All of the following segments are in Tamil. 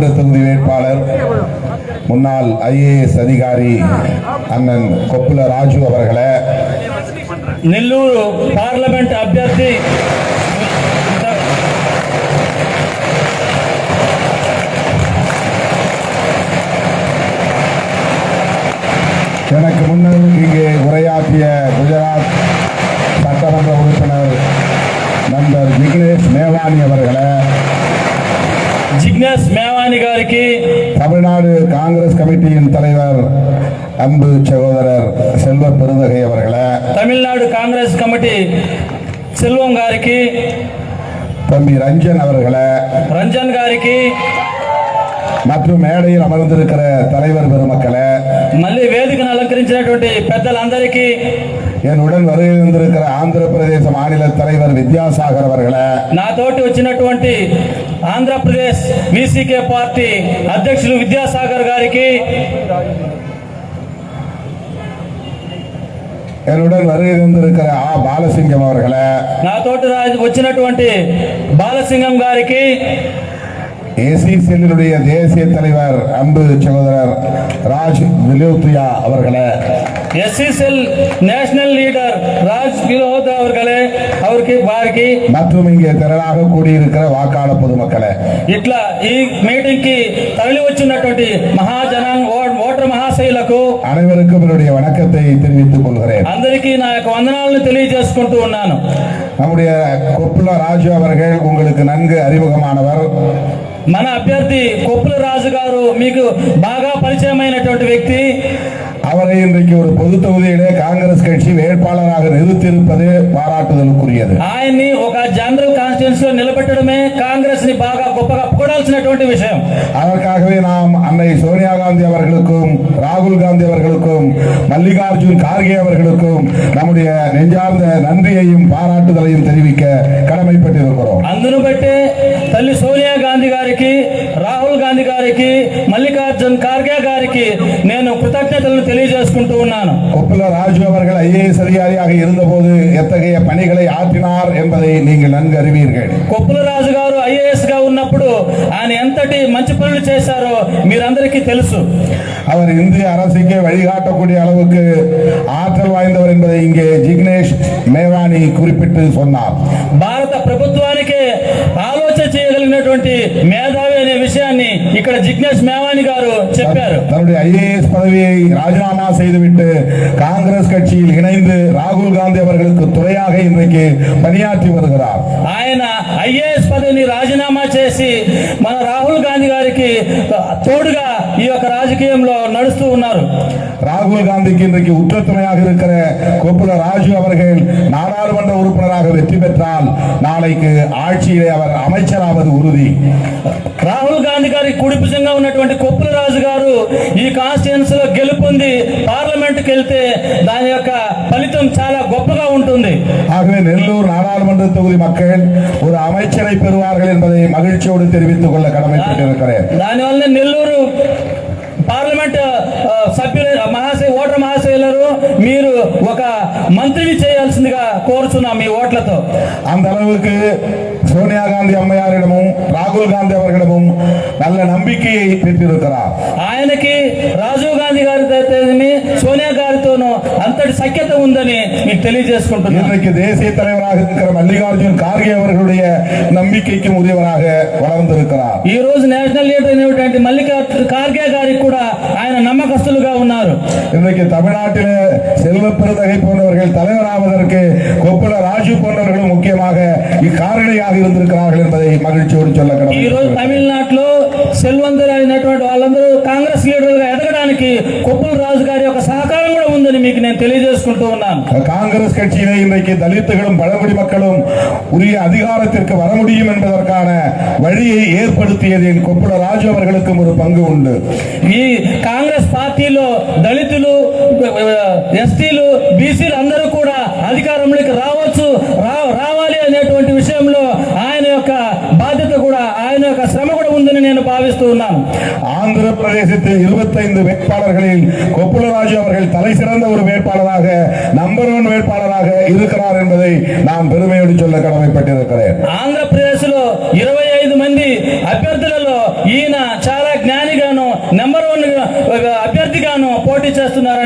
தொகுதி வேட்பாளர் முன்னாள் IAS அதிகாரி அண்ணன் கொப்புல ராஜு அவர்களே, నెల్లూరు పార్లమెంట్ అభ్యర్థి எனக்கு முன்னர் இங்கே உரையாற்றிய குஜராத் சட்டமன்ற உறுப்பினர் நண்பர் ஜிக்னேஷ் மேவானி அவர்களே, జిగ్నేష్ మేవాని గారికి, தமிழ்நாடு காங்கிரஸ் கமிட்டியின் தலைவர் அன்பு சகோதரர் செல்வ பெருந்தகை அவர்களே, తమిళనాడు కాంగ్రెస్ కమిటీ సెల్వం గారికి, தம்பி ரஞ்சன் அவர்களே రంజన్ గారికి, மற்றும் மேடையில் அமர்ந்திருக்கிற தலைவர் பெருமக்களே, మళ్ళీ వేదికను అలంకరించినటువంటి పెద్దలందరికీ, என்னுடன் வருகை வந்திருக்கிற ஆந்திர பிரதேச மாநில தலைவர் வித்யாசாகர் அவர்களே, నాతోటి వచ్చినటువంటి ఆంధ్రప్రదేశ్ VCK పార్టీ అధ్యక్షులు విద్యాసాగర్ గారికి, என்னுடன் வருகை வந்திருக்கிற பாலசிங்கம் அவர்களே, నాతోటి వచ్చినటువంటి బాలసింగం గారికి, ACCL தேசிய தலைவர் அன்பு சகோதரர் ராஜ் விலோத்ரியா அவர்களே, SCCL நேஷனல் லீடர் ராஜ் விலோத் அவர்களே, వారికి மற்றும் இங்கே திரளாக கூடியிருக்கிற வாக்காளர் பொதுமக்களே, ఇట్లా ఈ మీటింగ్ కి తరలి వచ్చినటువంటి ఓటర్ మహాశయులకు அனைவருக்கும் என்னுடைய வணக்கத்தை தெரிவித்துக் கொள்கிறேன். అందరికీ నా యొక్క వందనాలను తెలియజేసుకుంటూ ఉన్నాను. நம்முடைய கொப்புல ராஜு அவர்கள் உங்களுக்கு நன்கு அறிமுகமானவர். మన అభ్యర్థి కొప్పుల రాజు గారు మీకు బాగా పరిచయమైనటువంటి వ్యక్తి. அவரை இன்றைக்கு ஒரு பொது தொகுதியிலே காங்கிரஸ் கட்சி வேட்பாளராக நிறுத்தியிருப்பது பாராட்டுதலுக்குரியது. ఆయన్ని ఒక జనరల్ కాన్స్టిట్యూన్సీ లో నిలబెట్టడమే కాంగ్రెస్ ని బాగా గొప్పగా పొగడాల్సినటువంటి విషయం. அதற்காகவே நாம் அன்னை சோனியா காந்தி அவர்களுக்கும் ராகுல் காந்தி அவர்களுக்கும் மல்லிகார்ஜுன் கார்கே அவர்களுக்கும் நம்முடைய நெஞ்சார்ந்த நன்றியையும் பாராட்டுதலையும் தெரிவிக்க கடமைப்பட்டிருக்கிறோம். అందును బట్టే తల్లి సోనియా గాంధీ గారికి, రాహుల్ గాంధీ గారికి, మల్లికార్జున్ ఖార్గే గారికి నేను కృతజ్ఞతలను తెలియజేసుకుంటూ ఉన్నాను. கொப்புல ராஜு அவர்கள் IAS அதிகாரியாக இருந்தபோது எத்தகைய பணிகளை ஆற்றினார் என்பதை நீங்கள் நன்கு அறிவீர்கள். కొప్పుల రాజు గారు IAS గా ఉన్నప్పుడు ఆయన ఎంతటి మంచి పనులు చేశారో మీరందరికీ తెలుసు. அவர் இந்திய அரசுக்கே வழிகாட்டக்கூடிய அளவுக்கு ஆற்றல் வாய்ந்தவர் என்பதை இங்கே ஜிக்னேஷ் மேவானி குறிப்பிட்டு சொன்னார். భారత ప్రభుత్వానికే ఆలోచన చేయగలిగినటువంటి మేధావి అనే విషయాన్ని ఇక్కడ జిగ్నేష్ మేవాని గారు చెప్పారు. தன்னுடைய IAS பதவியை ராஜினாமா செய்துவிட்டு காங்கிரஸ் கட்சியில் இணைந்து ராகுல் காந்தி அவர்களுக்கு துணையாக இன்றைக்கு பணியாற்றி வருகிறார். ఆయన IAS పదవిని రాజీనామా చేసి మన రాహుల్ గాంధీ గారికి తోడుగా ఈ యొక్క రాజకీయంలో నడుస్తూ ఉన్నారు. ராகுல் காந்திக்கு இன்றைக்கு உற்ற துணையாக இருக்கிற கொப்புல ராஜு அவர்கள் நாடாளுமன்ற உறுப்பினராக வெற்றி பெற்றால் நாளைக்கு ஆட்சியிலே அவர் அமைச்சராவது உறுதி. రాహుల్ గాంధీ గారికి కుడిపుజంగా ఉన్నటువంటి కొప్పుల రాజు గారు ఈ కాన్స్టిట్యూన్సీ లో గెలుపొంది పార్లమెంట్ కి వెళ్తే దాని యొక్క ఫలితం చాలా గొప్పగా ఉంటుంది. ஆகவே நெல்லூர் நாடாளுமன்ற தொகுதி மக்கள் ஒரு அமைச்சரை பெறுவார்கள் என்பதை மகிழ்ச்சியோடு தெரிவித்துக் கொள்ள கடமைப்பட்டிருக்கிறேன். దానివల్ల నెల్లూరు పార్లమెంట్ సభ్యులు ఓటర్ మహాశయులు మీరు ఒక మంత్రిని చేయాల్సిందిగా కోరుచున్నాం మీ ఓట్లతో. அந்த அளவுக்கு சோனியா காந்தி அம்மையாரிடமும் ராகுல் காந்தி அவர்களிடமும் நல்ல நம்பிக்கையை பெற்றிருக்கிறார். ఆయనకి రాజీవ్ గాంధీ గారితో సోనియా గారితోనూ అంతటి సఖ్యత ఉందని మీకు తెలియజేసుకుంటున్నాను. இன்றைக்கு தேசிய தலைவராக இருக்கிற மல்லிகார்ஜுன் கார்கே அவர்களுடைய நம்பிக்கைக்கும் உரியவராக வளர்ந்திருக்கிறார். ఈ రోజు నేషనల్ లీడర్ అయినటువంటి మల్లికార్జున్ ఖార్గే గారికి కూడా ఆయన నమ్మకస్తులుగా ఉన్నారు. இன்றைக்கு தமிழ்நாட்டில் செல்வ பெருந்தகை போன்றவர்கள் தலைவராவதற்கு கொப்புல ராஜு போன்றவர்களும் முக்கியமாக இக்காரணியாக இருந்திருக்கிறார்கள் என்பதை மகிழ்ச்சியோடு சொல்ல ఈ రోజు తమిళనాడులో సెల్వంతులైనటువంటి వాళ్ళందరూ కాంగ్రెస్ లీడర్లుగా ఎదగడానికి కొప్పుల రాజు గారి యొక్క సహకారం కూడా ఉందని మీకు నేను తెలియజేసుకుంటూ ఉన్నాను. காங்கிரஸ் கட்சியிலே இன்றைக்கு தலித்துகளும் பழங்குடி மக்களும் உரிய அதிகாரத்திற்கு வர முடியும் என்பதற்கான வழியை ஏற்படுத்தியதில் கொப்புல ராஜு அவர்களுக்கும் ஒரு பங்கு உண்டு. ఈ కాంగ్రెస్ పార్టీలో దళితులు, ఎస్టీలు, బీసీలు అందరూ కూడా అధికారంలోకి రావాలి అనేటువంటి విషయంలో ఆయన యొక్క బాధ్యత కూడా, ఆయన యొక్క శ్రమ కూడా ఉందని నేను భావిస్తూ ఉన్నాను. ஆந்திர பிரதேசத்தில் 25 வேட்பாளர்களில் கொப்புல ராஜு அவர்கள் தலை சிறந்த ஒரு வேட்பாளராக நம்பர் 1 வேட்பாளராக இருக்கிறார் என்பதை நான் பெருமையோடு சொல்ல கடமைப்பட்டிருக்கிறேன். ఆంధ్రప్రదేశ్ లో 25 మంది అభ్యర్థులలో ఈయన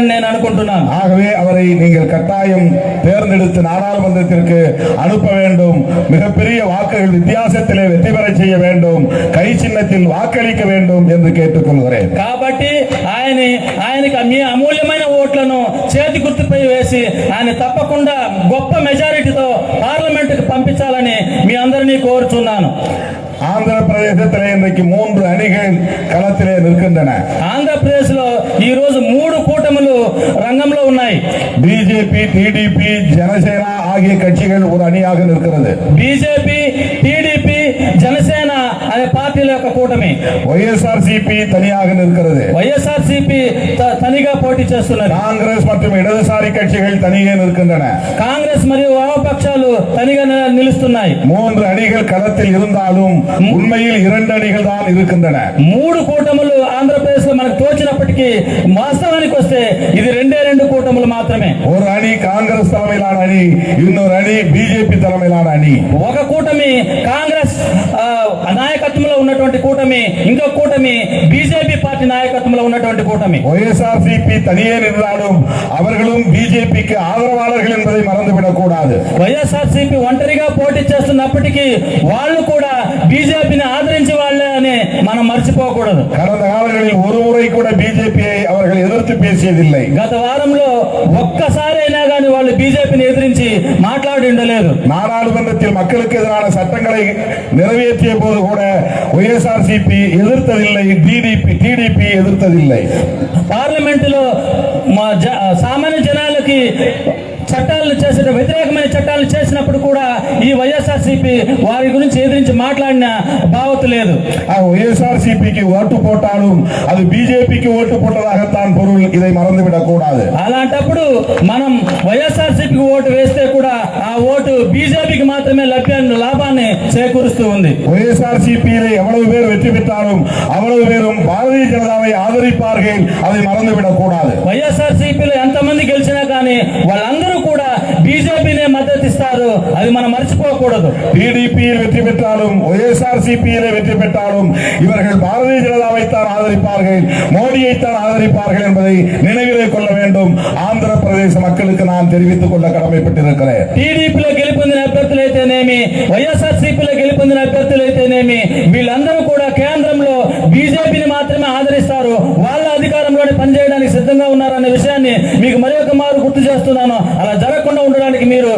చేస్తారని నేను అనుకుంటున్నాను. ஆகவே அவரை நீங்கள் கட்டாயம் தேர்ந்தெடுத்து நாடாளுமன்றத்திற்கு அனுப்ப வேண்டும். மிகப்பெரிய வாக்குகள் வித்தியாசத்திலே வெற்றி பெற செய்ய வேண்டும். கை சின்னத்தில் வாக்களிக்க வேண்டும் என்று கேட்டுக்கொள்கிறேன். కాబట్టి ఆయనకి మీ అమూల్యమైన ఓట్లను చేతి గుర్తుపై వేసి ఆయన తప్పకుండా గొప్ప మెజారిటీతో పార్లమెంటుకు పంపించాలని మీ అందరినీ కోరుచున్నాను. ஆந்திர பிரதேசத்திலே இன்றைக்கு 3 அணிகள் களத்திலே நிற்கின்றன. ఆంధ్రప్రదేశ్ లో ఈ రోజు 3 కూటములు రంగంలో ఉన్నాయి. பிஜேபி, டிடிபி, ஜனசேனா ஆகிய கட்சிகள் ஒரு அணியாக நிற்கிறது. బీజేపీ, టీడీపీ, జనసేన అనే పార్టీల యొక్క కూటమి. వైఎస్ఆర్సీపీ తனியாக நிற்கிறது. వైఎస్ఆర్సీపీ తనిగా పోటీ చేస్తున్నారు. காங்கிரஸ் மற்றும் இடதுசாரி கட்சிகள் தனியே நிற்கின்றன. కాంగ్రెస్ మరియు వామపక్షాలు తనిగా నిలుస్తున్నాయి. 3 அணிகள் களத்தில் இருந்தாலும் உண்மையில் 2 அணிகள் தான் இருக்கின்றன. 3 కూటములు ఆంధ్రప్రదేశ్ లో మనకు తోచినప్పటికీ వాస్తవానికి వస్తే ఇది 2 కూటములు మాత్రమే. ஒரு அணி காங்கிரஸ் தலைமையிலான அணி, இன்னொரு அணி பிஜேபி தலைமையிலான அணி. ఒక కూటమి కాంగ్రెస్ నాయకత్వంలో ఉన్నటువంటి కూటమి, ఇంకో కూటమి బీజేపీ పార్టీ నాయకత్వంలో ఉన్నటువంటి కూటమి. వైఎస్ఆర్సీపీ தனியே நின்றாலும் அவர்களும் பிஜேபிக்கு ஆதரவாளர்கள் என்பதை மறந்துவிடக் கூடாது. వైఎస్ఆర్సీపీ ఒంటరిగా పోటీ చేస్తున్నప్పటికీ వాళ్ళు కూడా బీజేపీని ఆదరించే వాళ్ళే అని మనం మర్చిపోకూడదు. கடந்த காலங்களில் ஒரு முறை கூட பிஜேபியை அவர்கள் எதிர்த்து பேசியதில்லை. గత వారంలో ఒక్కసారి అయినా కానీ వాళ్ళు బీజేపీని ఎదిరించి మాట్లాడి ఉండలేదు. நாடாளுமன்றத்தில் மக்களுக்கு எதிரான சட்டங்களை நிறைவேற்றிய போது கூட వైఎస్ఆర్సీపీ ఎదుర్తதில்லை, டிடிபி ఎదుర్తதில்லை. పార్లమెంటులో సామాన్య జనాలకి చట్టాలను చేసే వ్యతిరేకమైన చట్టాలు చేసినప్పుడు కూడా ఈ వైఎస్ఆర్సీపీ వారి గురించి ఎదిరించి మాట్లాడిన భావత లేదు. వైఎస్ఆర్సీపీకి ఓటు పోటాலும் అది బీజేపీకి ఓటు పోட்டதாகத்தான் பொருள். இதை மறந்துவிடக் கூடாது. అలాంటప్పుడు మనం వైఎస్ఆర్సీపీకి ఓటు వేస్తే కూడా ఆ ఓటు బీజేపీకి మాత్రమే లాభాన్ని చేకూరుస్తూ ఉంది. వైఎస్ఆర్సీపీలో எவ்வளவு பேர் வெற்றி பெற்றாலும் அவ்வளவு பேரும் பாரதிய ஜனதாவை ஆதரிப்பார்கள். அதை மறந்துவிடக் கூடாது. వైఎస్ఆర్సీపీలో ఎంతమంది గెలిచినా కానీ వాళ్ళందరూ కూడా బీజేపీనే మద్దతు ఇస్తారు. అది మనం మర్చిపోకూడదు. டிடிபியில் வெற்றி பெற்றாலும் వైఎస్ఆర్సీపీயில் வெற்றி பெற்றாலும் இவர்கள் பாரதிய ஜனதாவைத்தான் ஆதரிப்பார்கள், மோடியைத்தான் ஆதரிப்பார்கள் என்பதை நினைவிலே கொள்ள வேண்டும். ஆந்திர பிரதேச மக்களுக்கு நான் தெரிவித்துக் கொள்ள கடமைப்பட்டிருக்கிறேன். టీడీపీలో గెలుపొందిన అభ్యర్థులైతేనేమి, వైఎస్ఆర్సీపీలో గెలుపొందిన అభ్యర్థులైతేనేమి వీళ్ళందరూ కూడా కేంద్రంలో బీజేపీని మాత్రమే ఆదరిస్తారు. వాళ్ళ అధికారంలోనే పనిచేయడానికి సిద్ధంగా ఉన్నారనే విషయాన్ని మీకు మరి ఒక మారు గుర్తు చేస్తున్నాను. అలా జరగకుండా ఉండడానికి మీరు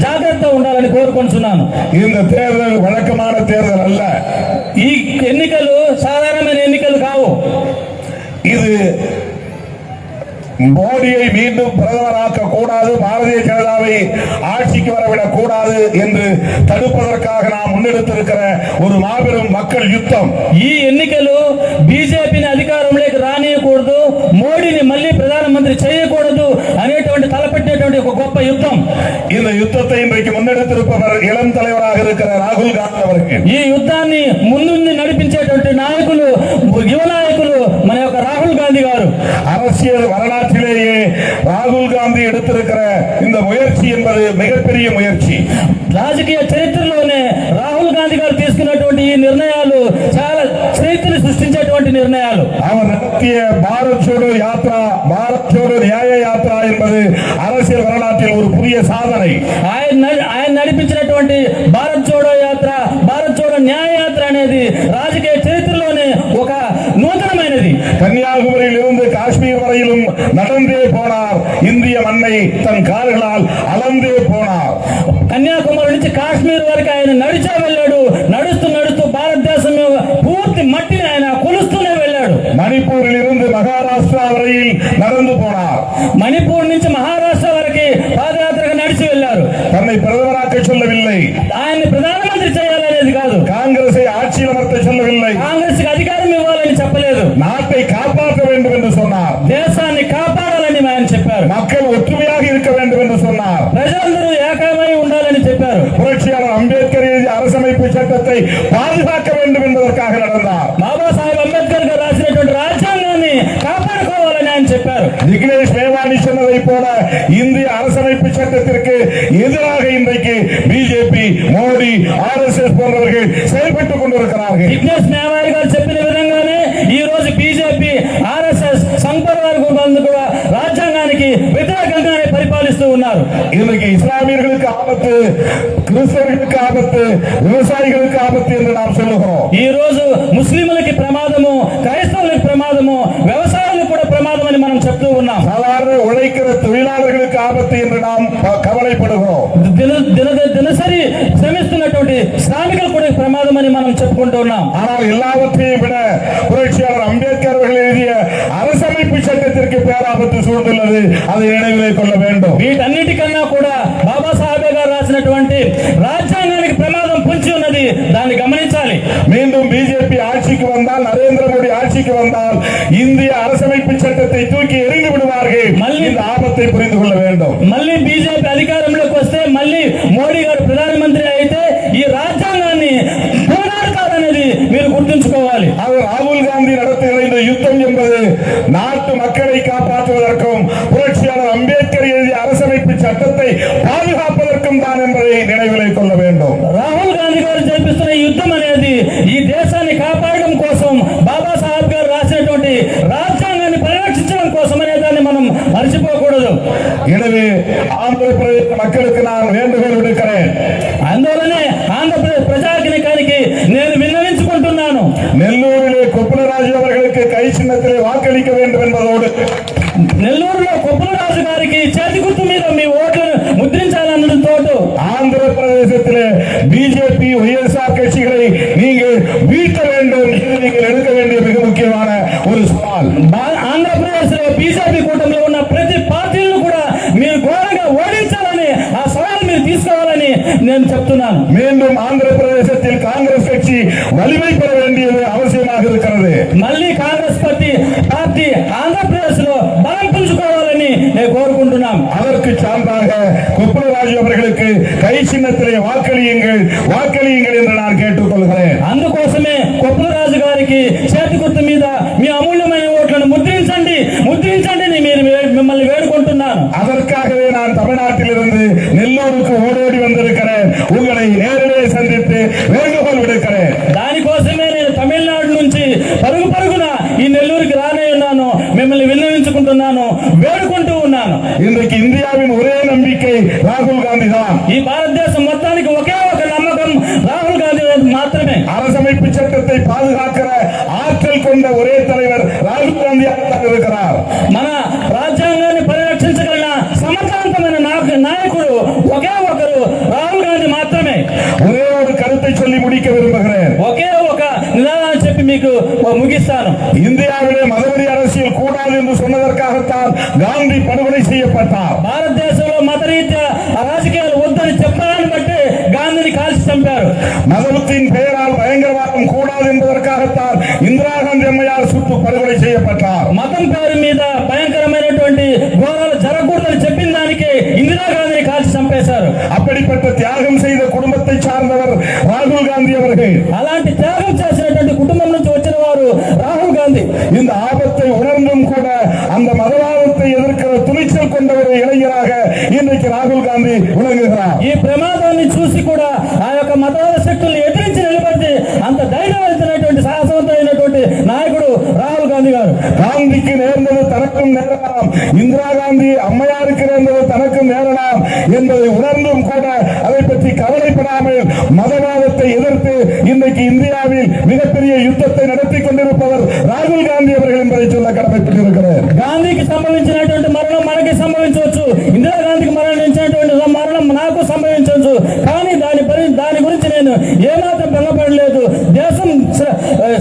జాగ్రత్త ఉండాలని కోరుకుంటున్నాను. இந்த தேர்தல் வழக்கமான தேர்தல் அல்ல. ఈ ఎన్నికలు సాధారణమైన ఎన్నికలు కావు. இது மோடியை மீண்டும் பிரதமராக்க கூடாது, பாரதிய ஜனதாவை ஆட்சிக்கு வரவிடக் கூடாது என்று தடுப்பதற்காக நாம் முன்னெடுத்திருக்கிற ஒரு மாபெரும் மக்கள் யுத்தம். ఈ ఎన్నికలు బీజేపీని అధికారంలోకి రానియకూడదు, మోడీని మళ్ళీ ప్రధానమంత్రి చేయకూడదు అనేటువంటి తలపెట్టినటువంటి ఒక గొప్ప యుద్ధం. இந்த யுத்தத்தை இன்றைக்கு முன்னெடுத்திருப்பவர் இளம் தலைவராக இருக்கிற ராகுல் காந்தி அவர்கள். ఈ యుద్ధాన్ని ముందుండి నడిపించేటువంటి నాయకులు, యువ నాయకులు మన యొక్క రాహుల్ గాంధీ గారు. அரசியல் வரலாற்றிலேயே ராகுல் காந்தி எடுத்திருக்கிற இந்த முயற்சி என்பது மிகப்பெரிய முயற்சி. రాజకీయ చరిత్రలోనే రాహుల్ గాంధీ గారు తీసుకున్నటువంటి ఈ నిర్ణయాలు చాలా చరిత్రను సృష్టించేటువంటి నిర్ణయాలు. அவர் நடத்திய பாரத் ஜோடோ யாத்ரா, பாரத் ஜோடோ நியாய யாத்ரா என்பது அரசியல் வரலாற்றில் ஒரு புதிய சாதனை. ఆయన నడిపించినటువంటి భారత్ జోడో యాత్ర, భారత్ జోడో న్యాయ యాత్ర అనేది రాజకీయ చరిత్రలోనే ఒక నూతనమైనది. கன்னியாகுமரியில் இருந்து காஷ்மீர் வரையிலும் நடந்தே போனார். இந்திய மண்ணை தன் கால்களால் அளந்தே போனார். కన్యాకుమారి నుంచి కాశ్మీర్ వరకు ఆయన నడిచే వెళ్ళాడు. నడుస్తూ నడుస్తూ భారతదేశం పూర్తి మట్టిని ఆయన కొలుస్తూనే వెళ్ళాడు. மணிப்பூரில் இருந்து மகாராஷ்டிரா வரையில் நடந்து போனார். మణిపూర్ నుంచి మహారాష్ట్ర వరకు పాదయాత్రగా నడిచి వెళ్ళారు. தன்னை பிரதமராக்க சொல்லவில்லை, ఆయన్ని ప్రధానమంత్రి చేయాలనేది కాదు. காங்கிரஸை ஆட்சியில் அமர்த்த சொல்லவில்லை, కాంగ్రెస్ కి అధికారం ఇవ్వాలని చెప్పలేదు. நாட்டை காப்பாற்ற வேண்டும் என்று சொன்னார். దేశాన్ని కాపాడాలని ఆయన చెప్పారు. மக்கள் ஒற்றுமையாக இருக்க வேண்டும் என்று சொன்னார். ప్రజలందరూ ఏకమై ఉండాలని చెప్పారు. புரட்சியாளர் அம்பேத்கர் எழுதிய அரசமைப்பு சட்டத்தை பாதுகாக்க வேண்டும் என்பதற்காக நடந்தார். బాబాసాహెబ్ అంబేద్కర్ గారు రాసినటువంటి రాజ్యాంగాన్ని కాపాడుకోవాలని ఆయన చెప్పారు. விக்னேஷ் மேவானி சொன்னதை போல இந்திய அரசமைப்பு சட்டத்திற்கு எதிராக இன்றைக்கு பிஜேபி, மோடி, RSS போன்றவர்கள் செயல்பட்டுக் கொண்டிருக்கிறார்கள். విఘ్నేష్ మేవారి గారు చెప్పిన విధంగానే ఈ రోజు బీజేపీ, ఆర్ఎస్ఎస్, సంఘ్ పరివార్ కూడా இன்றைக்கு இஸ்லாமியர்களுக்கு ஆபத்து, கிறிஸ்தவர்களுக்கு ஆபத்து, விவசாயிகளுக்கு ஆபத்து என்று நாம் சொல்லுகிறோம். ఈ రోజు ముస్లింలకి ప్రమాదము, క్రైస్తవులకు ప్రమాదము, వ్యవసాయాలకు కూడా ప్రమాదం అని మనం చెప్తూ ఉన్నాం. சாதாரண உழைக்கிற தொழிலாளர்களுக்கு ஆபத்து என்று நாம் கவலைப்படுகிறோம். దినసరి శ్రమిస్తున్నటువంటి శ్రామికులకు కూడా ప్రమాదం అని మనం చెప్పుకుంటూ ఉన్నాం. ஆனால் எல்லாவற்றையும் விட புரட்சியாளர் அம்பேத்கர் அவர்கள் எழுதிய அரசமைப்பு சட்டத்திற்கு பேராபத்து சூழ்ந்துள்ளது. அதை நினைவிலே கொள்ள வேண்டும். వీటన్నిటికన్నా కూడా బాబాసాహెబ్ గారు రాసినటువంటి రాజ్యాంగానికి ప్రమాదం పొంచి ఉన్నది. దాన్ని గమనించాలి. மீண்டும் பிஜேபி ஆட்சிக்கு வந்தால், நரேந்திர மோடி ஆட்சிக்கு வந்தால் இந்திய அரசமைப்பு சட்டத்தை தூக்கி எறிந்து விடுவார்கள். இந்த ஆபத்தை புரிந்து கொள்ள வேண்டும். మళ్ళీ బీజేపీ అధికారంలోకి వస్తే, మళ్ళీ మోడీ గారు ప్రధానమంత్రి అయితే ఈ రాజ్యాంగాన్ని పోరాడతారనేది మీరు గుర్తుంచుకోవాలి. அவர் ராகுல் காந்தி நடத்துகிற இந்த யுத்தம் என்பது நாட்டு மக்களை காப்பாற்றுவதற்கும் புரட்சியாளர் அம்பேத்கர் எழுதிய அரசமைப்பு சட்டத்தை பாதுகாப்பதற்கும் தான் என்பதை நினைவிலே கொள்ள வேண்டும். రాహుల్ గాంధీ గారు జరిపిస్తున్న ఈ యుద్ధం అనేది ఈ దేశాన్ని కాపాడడం కోసం, బాబాసాహెబ్ గారు రాసినటువంటి రాజ్యాంగాన్ని పరిరక్షించడం కోసం అనే దాన్ని మనం మర్చిపోకూడదు. எனவே ஆந்திரப்பிரதேச மக்களுக்கு நான் வேண்டுகோள் விடுக்கிறேன். అందువలనే ఆంధ్రప్రదేశ్ ప్రజానికానికి నేను విన్నవించుకుంటున్నాను. நெல்லூரிலே கொப்புலராஜு அவர்களுக்கு கை சின்னத்திலே வாக்களிக்க வேண்டும் என்பதோடு, నెల్లూరులో కొప్పులరాజు గారికి చేతి గుర్తు మీద మీ ఓట్లను ముద్రించాలన్నతో, ஆந்திர பிரதேசத்திலே பிஜேபி ஒய்எஸ்ஆர் கட்சிகளை நீங்கள் வீழ்த்த வேண்டும். இது நீங்கள் எடுக்க வேண்டிய மிக முக்கியமான ஒரு சவால். ఆంధ్రప్రదేశ్ లో బీజేపీ కూటమిలో ఉన్న ప్రతి పార్టీలను కూడా మీరు ఘోరంగా ఓడించాలని, ఆ సవాల్ మీరు తీసుకోవాలని నేను చెప్తున్నాను. மீண்டும் ஆந்திர பிரதேசத்தில் காங்கிரஸ் கட்சி வலிமை பெற வேண்டியது அவசியமாக இருக்கிறது. మళ్ళీ కాంగ్రెస్ పార్టీ ఆంధ్రప్రదేశ్ లో బలం పుంజుకోవాలని నేను కోరుకుంటున్నాం. அதற்கு சான்றாக கொப்புலராஜு அவர்களுக்கு கை சின்னத்திலே வாக்களியுங்கள், வாக்களியுங்கள் என்று நான் கேட்டுக்கொள்கிறேன். అందుకోసమే కొప్పులరాజు గారికి చేతి గుర్తు మీద మీ అమూల్యమైన ఓట్లను ముద్రించండి, ముద్రించండి అని మిమ్మల్ని వేడుకుంటున్నాను. அதற்காகவே நான் தமிழ்நாட்டிலிருந்து நெல்லூருக்கு ஓடோடி வந்திருக்கிறேன். உங்களை நேரிலே சந்தித்து வேண்டுகோள் விடுக்கிறேன். దానికోసమే నేను తమిళనాడు నుంచి పరుగున ఈ నెల్లూరుకి రానే ఉన్నాను. మిమ్మల్ని విన్నవించుకుంటున్నాను, వేడుకుంటూ ఉన్నాను. இன்றைக்கு இந்தியாவின் ஒரே நம்பிக்கை ராகுல் காந்தி தான். ఈ భారతదేశం మొత్తానికి ఒకే ఒక నమ్మకం రాహుల్ గాంధీ మాత్రమే. அரசமைப்பு சட்டத்தை பாதுகாக்கிற ஆற்றல் கொண்ட ஒரே தலைவர் ராகுல் காந்தியாக இருக்கிறார். మన రాజ్యాంగాన్ని పరిరక్షించగల సమర్థవంతమైన నాయకుడు ఒకే ఒకరు రాహుల్ గాంధీ మాత్రమే. ஒரே ஒரு கருத்தை சொல்லி முடிக்க விரும்புகிறேன். ఒకే ఒక నిదానాన్ని చెప్పి మీకు ముగిస్తాను. இந்தியாவிலே மதவெறி அரசியல் கூடாது என்று சொன்னதற்காகத்தான் காந்தி படுகொலை செய்யப்பட்டார். భారతదేశంలో మతరీత్యా రాజకీయాలు వద్దని చెప్పడాన్ని బట్టి గాంధీని కాల్చి చంపారు. மதத்தின் பெயரால் பயங்கரவாதம் கூடாது என்பதற்காகத்தான் இந்திரா காந்தி அம்மையார் சுட்டு படுகொலை செய்யப்பட்டார். మతం పేరు మీద భయంకరమైనటువంటి ఘోరాలు జరగకూడదని చెప్పిన దానికి ఇందిరాగాంధీని కాల్చి చంపేశారు. அப்படிப்பட்ட தியாகம் செய்த குடும்பத்தை சார்ந்தவர் ராகுல் காந்தி அவர்கள். అలాంటి త్యాగం చేసినటువంటి కుటుంబం నుంచి వచ్చిన వారు రాహుల్ గాంధీ. இந்த ஆபத்தை உணர்ந்தும் கூட அந்த மதவாதத்தை எதிர்க்கிற துணிச்சல் கொண்ட ஒரு இளைஞராக இன்றைக்கு ராகுல் காந்தி விளங்குகிறார். ఈ ప్రమాదాన్ని చూసి కూడా ఆ యొక్క మతవాద శక్తుల్ని ఎదిరించి నిలబడి అంత ధైర్యవంతమైనటువంటి సాహసవంతమైనటువంటి నాయకుడు రాహుల్ గాంధీ గారు. காந்திக்கு நேர்ந்தது தனக்கும் நேரலாம், இந்திரா காந்தி அம்மையாருக்கு நேர்ந்தது தனக்கும் நேரலாம் என்பதை உணர்ந்தும் கூட அதை பற்றி கவலைப்படாமல் மதவாதத்தை எதிர்த்து இன்றைக்கு இந்தியாவில் மிகப்பெரிய யுத்தத்தை நடத்தி கொண்டிருப்பவர் ராகுல் காந்தி அவர்கள் என்பதை சொல்ல கடமைப்பட்டிருக்கிறார். గాంధీకి సంభవించినటువంటి మరణం మనకి సంభవించవచ్చు, ఇందిరాగాంధీకి మరణించినటువంటి మరణం నాకు సంభవించవచ్చు. కానీ దాని గురించి నేను ఏమాత్రం బెంగపడలేదు. దేశం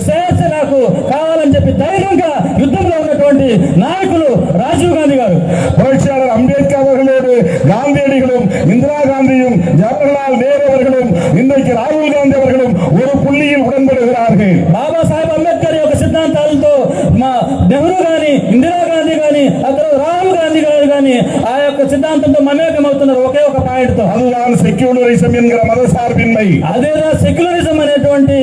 శ్రేయస్సు నాకు కావాలని చెప్పి ధైర్యంగా యుద్ధంలో ఉన్నటువంటి నాయకులు రాజీవ్ గాంధీ గారు. புரட்சியாளர் அம்பேத்கர் அவர்களோடு காந்தியடிகளும் இந்திரா காந்தியும் ஜவஹர்லால் நேரு அவர்களும் இன்றைக்கு ராகுல் காந்தி அவர்களும் ஒரு புள்ளியில் உடன்படுகிறார்கள். బాబాసాహెబ్ అంబేద్కర్ యొక్క సిద్ధాంతాలతో మా నెహ్రూ గాని, ఇందిరాగాంధీ గాని, అతను రాహుల్ గాంధీ గారు గాని ఆ యొక్క సిద్ధాంతంతో మమేకమవుతున్నారు ఒకే ఒక పాయింట్ తో. அதுதான் செக்யூலரிசம் என்கிற மதசார்பின்மை. అదేదా సెక్యులరిజం అనేటువంటి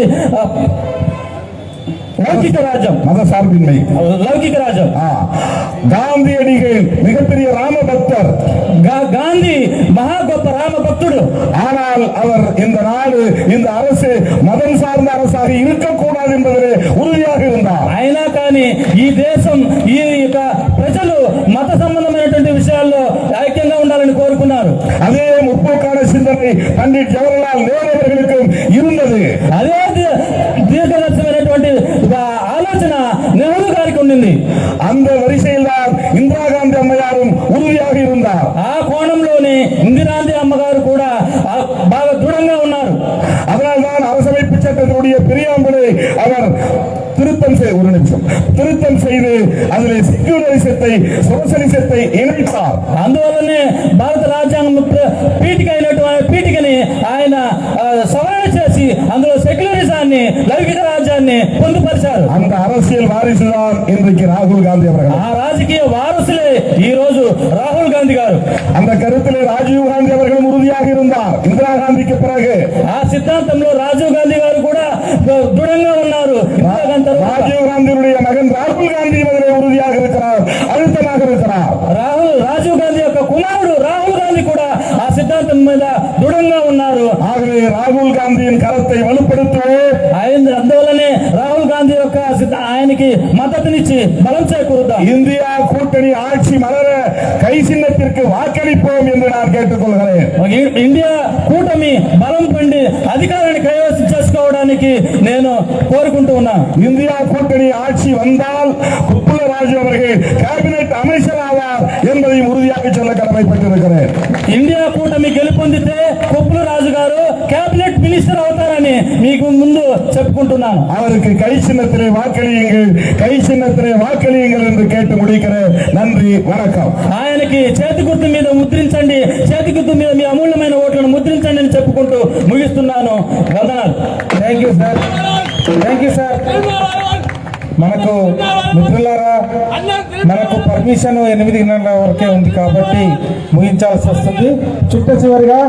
లౌకిక రాజ్యం, மதசார்பின்மை, లౌకిక రాజ్యం. காந்தியடிகள் மிகப்பெரிய ராம பக்தர். గాంధీ మహా గొప్ప రామ భక్తుడు. ஆனால் அவர் இந்த நாடு, இந்த அரசு மதம் சார்ந்த அரசாக இருக்கக்கூடாது என்பதிலே உறுதியாக இருந்தார். అయినా కానీ ఈ దేశం, ఈ యొక్క ప్రజలు మత సంబంధమైనటువంటి విషయాల్లో ఐక్యంగా ఉండాలని కోరుకున్నారు. பண்டிட் ஜவஹர்லால் நேரு அவர்களுக்கும் இருந்தது. అదే దీర్ఘదర్శమైనటువంటి ఆలోచన నెహ్రూ గారికి ఉండింది. அந்த வரிசையில் தான் இந்திரா காந்தி அம்மையாரும் உறுதியாக இருந்தார். ఆ కోణంలోనే ఇందిరాంది అమ్మగారు కూడా బాగా దృఢంగా ఉన్నారు. அதனால்தான் அரசமைப்பு சட்டத்தினுடைய பிரியாம்பலை அவர் திருத்தம் செய்து அதில் செக்யூலரிசத்தை సోషలిజத்தை ఇணைతారు. అందువల్లనే భారత రాజ్యాంగం పీఠిక అయినటువంటి పీఠికని ఆయన సవరణ చేసి అందులో సెక్యులరిజాన్ని లౌకిక రాజ్యాన్ని పొందుపరిచారు. அந்த அரசியல் வாரிசுதான் இன்றைக்கு ராகுல் காந்தி அவர்கள். ఆ రాజకీయ వారసులే ఈ రోజు రాహుల్ గాంధీ గారు. அந்த கருத்திலே ராஜீவ் காந்தி அவர்களும் உறுதியாக இருந்தார். இந்திரா காந்திக்கு பிறகு ఆ సిద్ధాంతంలో రాజీవ్ గాంధీ గారు కూడా దృఢంగా ఉన్నారు. ராஜீவ் காந்தியுடைய மகன் ராகுல் காந்தி அதிலே உறுதியாக இருக்கிறார், அழுத்தமாக இருக்கிறார். రాజీవ్ గాంధీ యొక్క కుమారుడు రాహుల్ గాంధీ కూడా ఆ సిద్ధాంతం మీద దృఢంగా ఉన్నారు. ஆகவே ராகுல் காந்தியின் கரத்தை வலுப்படுத்தவே అందువల్లనే రాహుల్ గాంధీ యొక్క ఆయనకి మద్దతునిచ్చి బలం చేకూరుద్దాం. இந்தியா கூட்டணி ஆட்சி மலர கை சின்னத்திற்கு வாக்களிப்போம் என்று நான் கேட்டுக்கொள்கிறேன். ఇండియా కూటమి బలం పొంది అధికారాన్ని కైవసం చేసుకోవడానికి నేను కోరుకుంటూ ఉన్నా. இந்தியா கூட்டணி ஆட்சி வந்தால் குப்புல ராஜு அவர்கள் கேபினெட் அமைச்சர் ஆவார் என்பதையும் உறுதியாக சொல்ல கடமைப்பட்டிருக்கிறேன். ఇండియా కూటమి గెలుపొందితే కొప్పుల రాజు గారు కేబినెట్ మినిస్టర్ అవుతారని మీకు ముందు చెప్పుకుంటున్నాను. அவருக்கு கை சின்னத்திலே வாக்களியுங்கள் என்று கேட்டு முடிக்கிறேன். நன்றி, வணக்கம். ఆయనకి చేతి గుర్తు మీద ముద్రించండి, చేతి గుర్తు మీద మీ అమూల్యమైన ఓట్లను ముద్రించండి అని చెప్పుకుంటూ ముగిస్తున్నాను. వందనాలు. Thank you sir. మనకు మిత్రులారా, మనకు పర్మిషన్ 8 గంటల వరకే ఉంది కాబట్టి ముగించాల్సి వస్తుంది. చిట్ట చివరిగా